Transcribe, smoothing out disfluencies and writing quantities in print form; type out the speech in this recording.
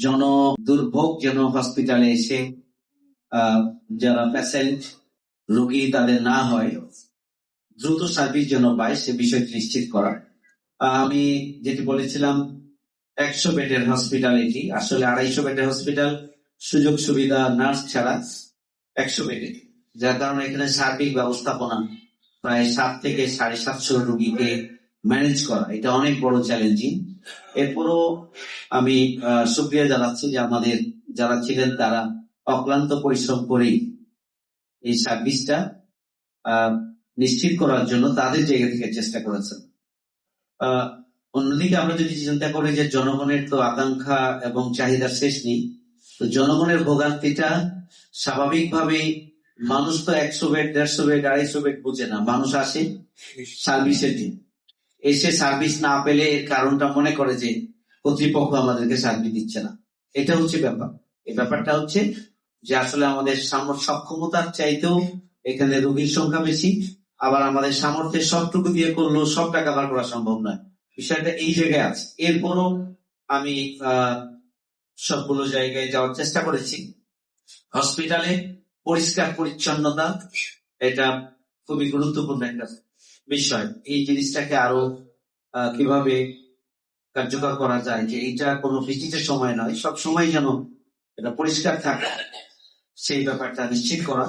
জন দুর্ভোগ যেন হসপিটালে এসে যারা পেশেন্ট রোগী তাদের না হয়, দ্রুত সার্ভিস যেন পায় সে বিষয়টি নিশ্চিত করা। আমি যেটি বলেছিলাম 100 বেডের হসপিটাল, এটি আসলে 250 বেডের হসপিটাল, সুযোগ সুবিধা নার্স ছাড়া 100 বেডে, যার কারণে এখানে সার্বিক ব্যবস্থাপনা প্রায় 7 থেকে 750 রোগীকে ম্যানেজ করা, এটা অনেক বড় চ্যালেঞ্জিং। এরপরও আমি শুকরিয়া জানাচ্ছি যে আমাদের যারা ছিলেন তারা অক্লান্ত পরিশ্রম করেই এই সার্ভিসটা নিশ্চিত করার জন্য তাদের জায়গা থেকে চেষ্টা করেছেন। অন্যদিকে আমরা যদি চিন্তা করি যে জনগণের তো আকাঙ্ক্ষা এবং চাহিদার শেষ নেই, তো জনগণের ভোগান্তিটা স্বাভাবিকভাবেই, মানুষ তো 100 বেড 150 বেড 250 বেড বুঝে না, মানুষ আসে সার্ভিসের দিন, এসে সার্ভিস না পেলে এর কারণটা মনে করে যে কর্তৃপক্ষ আমাদেরকে সার্ভিস দিচ্ছে না। এটা হচ্ছে ব্যাপার। এই ব্যাপারটা হচ্ছে যে আসলে আমাদের সক্ষমতার চাইতেও এখানে রোগীর সংখ্যা বেশি, আবার আমাদের সামর্থ্যের সবটুকু দিয়ে করলেও সবটা কভার করা সম্ভব নয়, বিষয়টা এই জায়গায় আছে। এরপরও আমি সবগুলো জায়গায় যাওয়ার চেষ্টা করেছি। হসপিটালে পরিষ্কার পরিচ্ছন্নতা এটা খুবই গুরুত্বপূর্ণ একটা বিষয়। এই জিনিসটাকে আরো কিভাবে কার্যকর করা যায়, যে এইটা কোনো ভিজিটের সময় নয়, সব সময় যেন এটা পরিষ্কার থাকে, সেই ব্যাপারটা নিশ্চিত করা।